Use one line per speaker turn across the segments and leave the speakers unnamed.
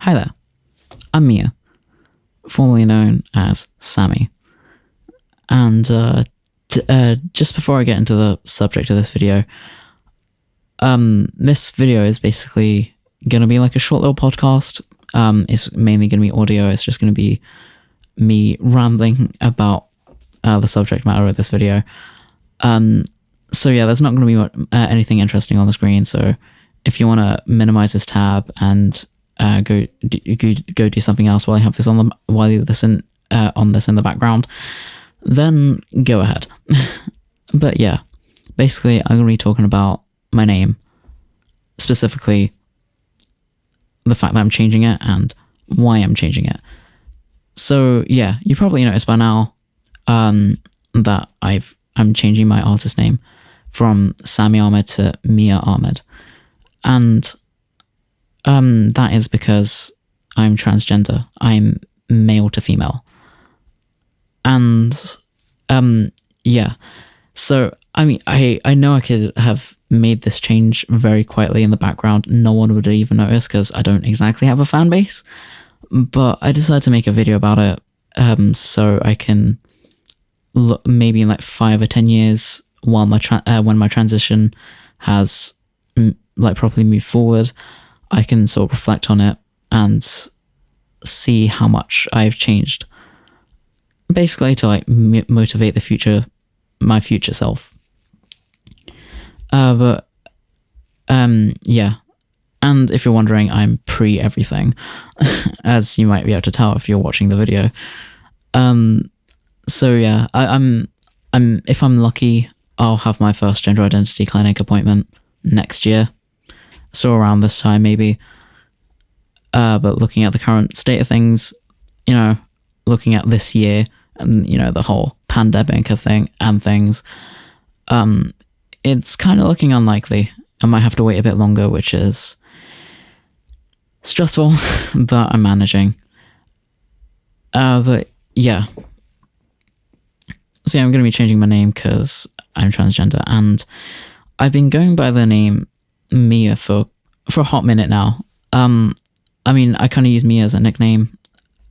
Hi there, I'm Miya, formerly known as Sammy, and just before I get into the subject of this video, this video is basically going to be like a short little podcast. It's mainly going to be audio. It's just going to be me rambling about the subject matter of this video. So yeah, there's not going to be anything interesting on the screen, so if you want to minimize this tab and go do something else while I have this on while you listen on this in the background, then go ahead. But yeah, basically I'm going to be talking about my name, specifically the fact that I'm changing it and why I'm changing it. So yeah, you probably noticed by now that I'm changing my artist name from Sammy Ahmed to Miya Ahmed, and that is because I'm transgender. I'm male to female. And yeah. So I mean, I know I could have made this change very quietly in the background. No one would even notice because I don't exactly have a fan base. But I decided to make a video about it so I can look maybe in like 5 or 10 years while when my transition has like properly moved forward, I can sort of reflect on it and see how much I've changed. Basically to like motivate my future self. But yeah. And if you're wondering, I'm pre everything, as you might be able to tell if you're watching the video. So yeah, I'm if I'm lucky, I'll have my first gender identity clinic appointment next year. So around this time, maybe. But looking at the current state of things, you know, looking at this year and, you know, the whole pandemic thing and things, it's kind of looking unlikely. I might have to wait a bit longer, which is stressful, but I'm managing. But yeah. So yeah, I'm going to be changing my name because I'm transgender, and I've been going by the name Miya for a hot minute now. I mean, I kind of use Miya as a nickname.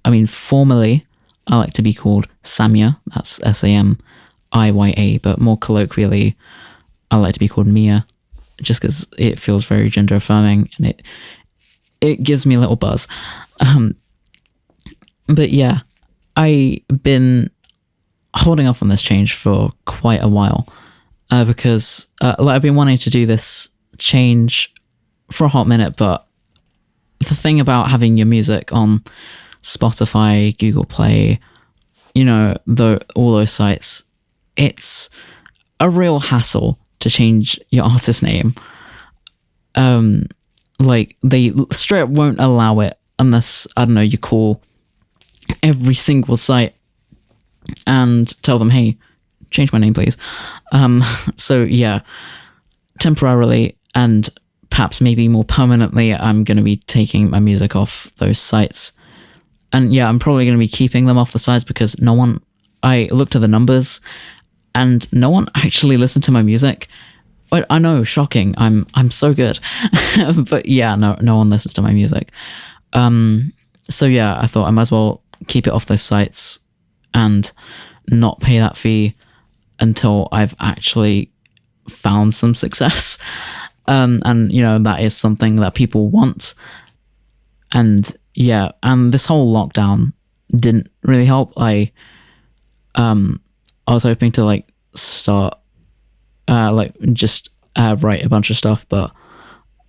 I mean, formally, I like to be called Samya. That's Samiya, but more colloquially, I like to be called Miya, just because it feels very gender affirming and it gives me a little buzz. But yeah, I've been holding off on this change for quite a while because I've been wanting to do this change for a hot minute, but the thing about having your music on Spotify, Google Play, you know, all those sites, it's a real hassle to change your artist name. Like, they straight up won't allow it unless, I don't know, you call every single site and tell them, hey, change my name, please. So yeah, temporarily and perhaps maybe more permanently, I'm going to be taking my music off those sites. And yeah, I'm probably going to be keeping them off the sites because I looked at the numbers and no one actually listened to my music. But I know, shocking. I'm so good. But yeah, no one listens to my music. So yeah, I thought I might as well keep it off those sites and not pay that fee until I've actually found some success. And you know, that is something that people want. And yeah, and this whole lockdown didn't really help. I was hoping to like start just write a bunch of stuff, but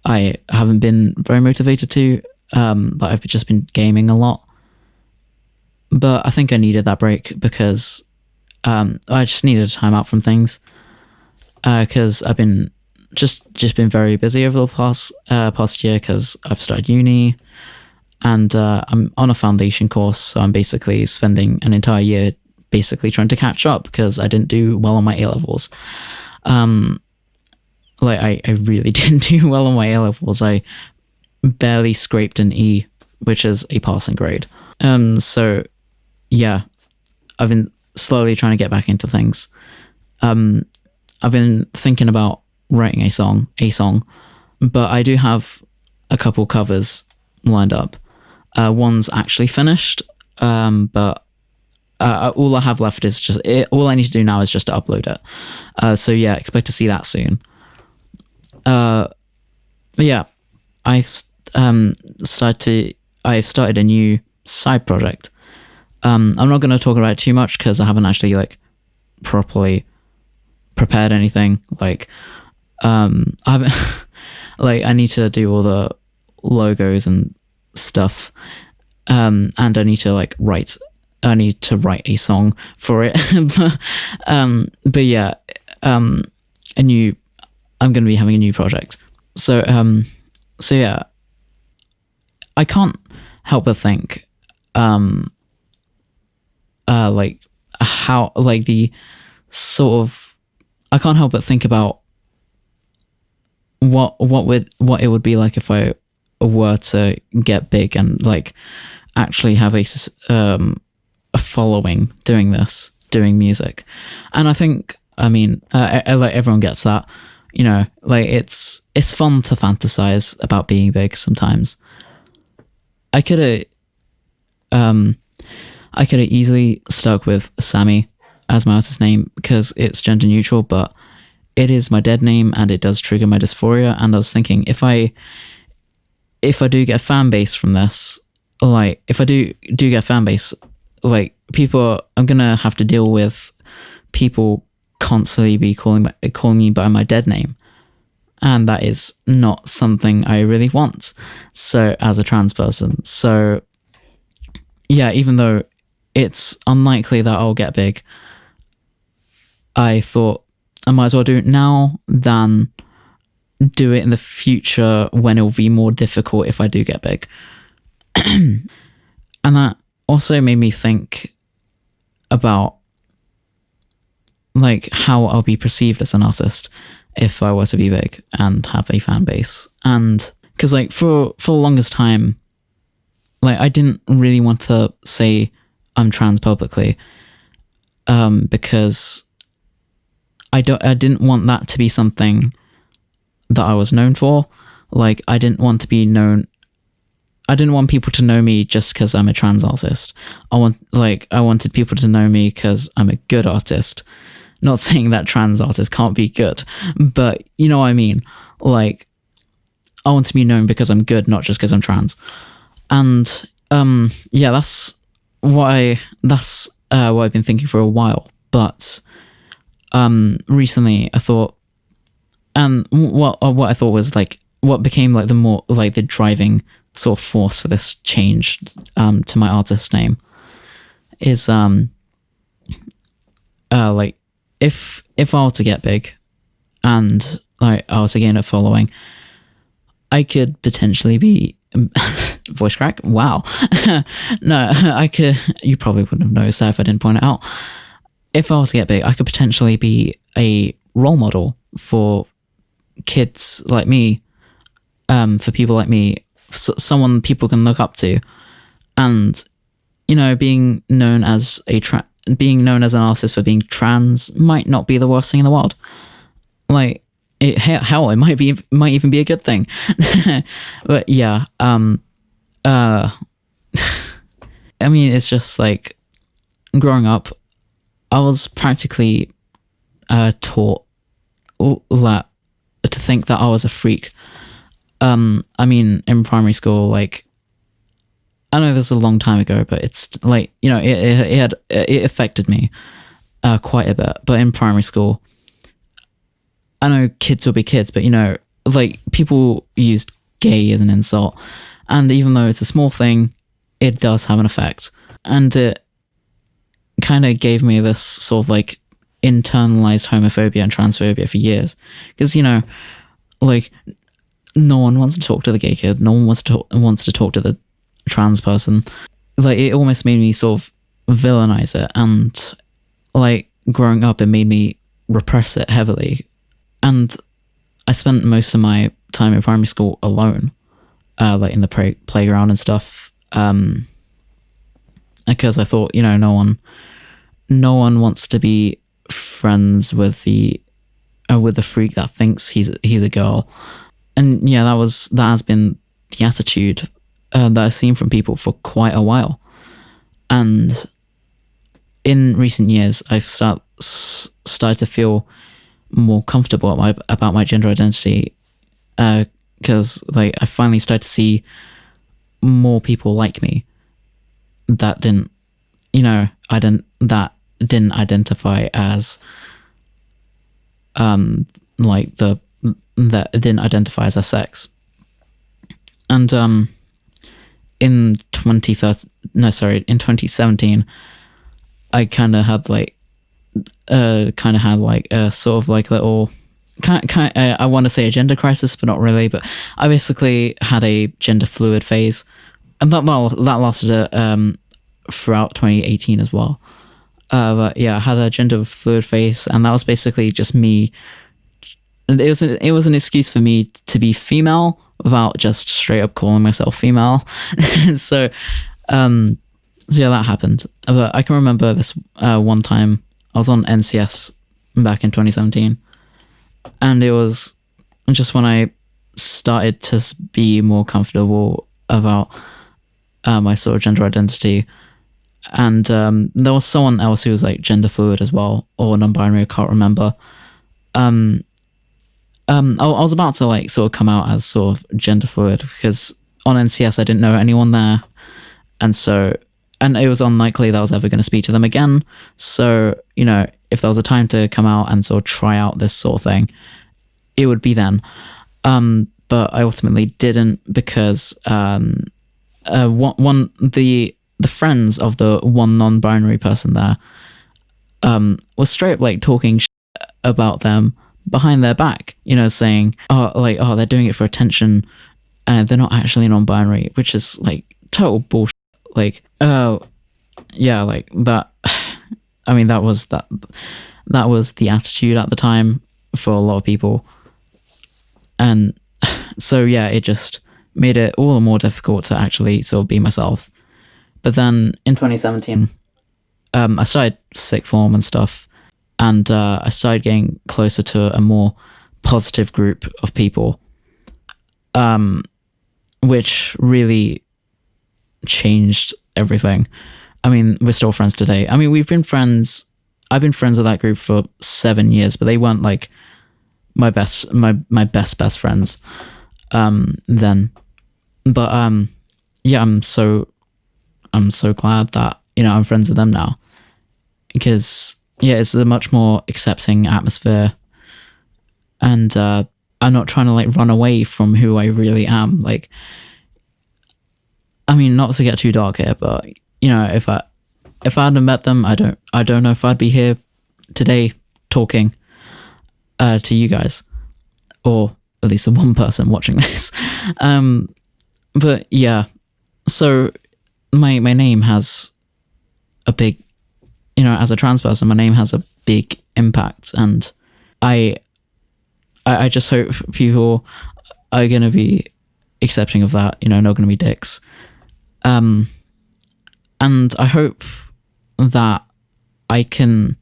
I haven't been very motivated to. But I've just been gaming a lot. But I think I needed that break because I just needed a time out from things. Because I've been just been very busy over the past year because I've started uni, and I'm on a foundation course, so I'm basically spending an entire year basically trying to catch up because I didn't do well on my A-levels. I really didn't do well on my A-levels. I barely scraped an E, which is a passing grade. So yeah, I've been slowly trying to get back into things. I've been thinking about writing a song, but I do have a couple covers lined up. One's actually finished, but all I have left is just all I need to do now is just to upload it. So yeah, expect to see that soon. But yeah, I've started a new side project. I'm not going to talk about it too much because I haven't actually like properly prepared anything. Like, I haven't like I need to do all the logos and stuff, and I need to write a song for it. But yeah, I'm going to be having a new project. So yeah, I can't help but think, like how, like the sort of, I can't help but think about what it would be like if I were to get big and like actually have a following doing music. And I think, I mean, like everyone gets that, you know, like it's fun to fantasize about being big sometimes. I could have easily stuck with Sammy as my artist name because it's gender neutral, but it is my dead name and it does trigger my dysphoria. And I was thinking, if I do get a fan base from this, like if I do get a fan base, like I'm gonna have to deal with people constantly be calling me by my dead name, and that is not something I really want. So as a trans person, so yeah, even though it's unlikely that I'll get big, I thought I might as well do it now than do it in the future when it'll be more difficult if I do get big. And that also made me think about like how I'll be perceived as an artist if I were to be big and have a fan base. And because like for the longest time, like I didn't really want to say I'm trans publicly, because I didn't want that to be something that I was known for. Like I didn't want people to know me just because I'm a trans artist. I wanted people to know me because I'm a good artist. Not saying that trans artists can't be good, but you know what I mean. Like, I want to be known because I'm good, not just because I'm trans. And yeah, that's what I've been thinking for a while. But recently, I thought, and what I thought was like what became like the more like the driving sort of force for this change to my artist name is like if I were to get big and like I was to gain a following, I could potentially be voice crack. Wow. No, I could. You probably wouldn't have noticed that if I didn't point it out. If I was to get big, I could potentially be a role model for kids like me, for people like me, someone people can look up to, and you know, being known as an artist for being trans might not be the worst thing in the world. Like, hell, it might even be a good thing. But yeah, I mean, it's just like growing up, I was practically taught that to think that I was a freak. I mean, in primary school, like, I know this is a long time ago, but it's like, you know, it affected me quite a bit. But in primary school, I know kids will be kids, but you know, like people used gay as an insult, and even though it's a small thing, it does have an effect, and it kind of gave me this sort of like internalized homophobia and transphobia for years, because you know, like no one wants to talk to the gay kid, no one wants to talk to the trans person. Like it almost made me sort of villainize it, and like growing up, it made me repress it heavily. And I spent most of my time in primary school alone, like in the playground and stuff, because I thought, you know, no one wants to be friends with the freak that thinks he's a girl. And yeah, that has been the attitude that I've seen from people for quite a while. And in recent years, I've started to feel more comfortable about my gender identity, because like I finally started to see more people like me that didn't identify as like that didn't identify as a sex. And in 2017, I kind of had like a sort of like little I want to say a gender crisis, but not really. But I basically had a gender fluid phase, and that lasted throughout 2018 as well. But yeah, I had a gender fluid phase, and that was basically just me. It was an excuse for me to be female without just straight up calling myself female. So yeah, that happened. But I can remember this one time I was on NCS back in 2017, and it was just when I started to be more comfortable about my sort of gender identity. And there was someone else who was like gender fluid as well, or non-binary, I can't remember. I was about to like sort of come out as sort of gender fluid, because on NCS I didn't know anyone there, and it was unlikely that I was ever going to speak to them again. So, you know, if there was a time to come out and sort of try out this sort of thing, it would be then. But I ultimately didn't, because the friends of the one non-binary person there was straight up like talking about them behind their back, you know, saying, oh, they're doing it for attention, and they're not actually non-binary, which is like total bullshit. Like, yeah, like that. I mean, that was the attitude at the time for a lot of people, and so yeah, it just made it all the more difficult to actually sort of be myself. But then in 2017, I started sixth form and stuff, and I started getting closer to a more positive group of people, which really changed everything. I mean, we're still friends today. I mean, I've been friends with that group for 7 years, but they weren't like my best friends then. But yeah, I'm so glad that, you know, I'm friends with them now, because yeah, it's a much more accepting atmosphere, and I'm not trying to like run away from who I really am. Like, I mean, not to get too dark here, but you know, if I hadn't met them, I don't know if I'd be here today talking to you guys, or at least the one person watching this. But yeah, so my name has a big, you know, as a trans person, my name has a big impact, and I just hope people are going to be accepting of that, you know, not going to be dicks. And I hope that I can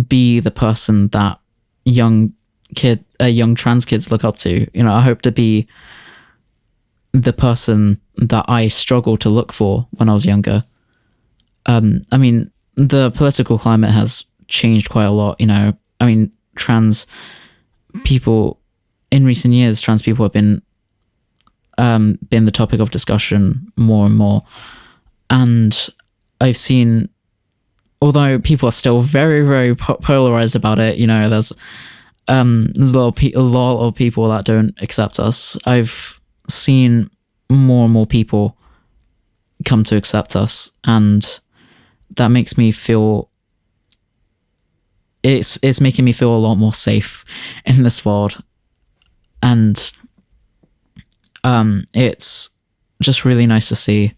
be the person that young trans kids look up to. You know, I hope to be the person that I struggled to look for when I was younger. I mean, the political climate has changed quite a lot, you know. I mean, trans people in recent years, trans people have been the topic of discussion more and more. And I've seen, although people are still very, very polarized about it, you know, there's a lot of people that don't accept us. I've seen more and more people come to accept us, and that makes me feel, it's making me feel a lot more safe in this world. And it's just really nice to see.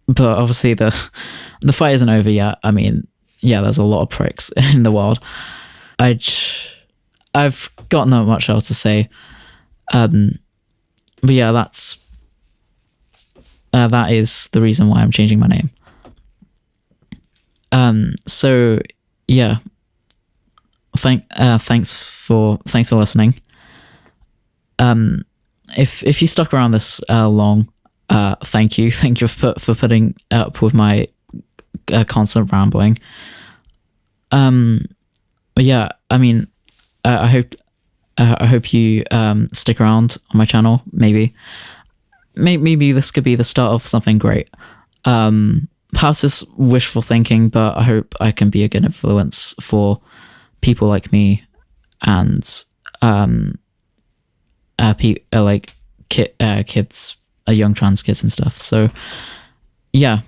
But obviously the fight isn't over yet. I mean, yeah, there's a lot of pricks in the world. I've got not much else to say. But yeah, that is the reason why I'm changing my name. So yeah, thanks for listening. if you stuck around this long, thank you. Thank you for putting up with my constant rambling. But yeah, I mean, I hope you stick around on my channel. Maybe this could be the start of something great. Perhaps it's wishful thinking, but I hope I can be a good influence for people like me and kids, young trans kids and stuff. So yeah,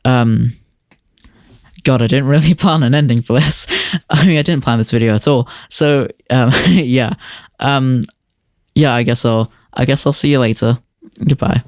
God, I didn't really plan an ending for this. I mean, I didn't plan this video at all. So yeah, yeah. I guess I'll see you later. Goodbye.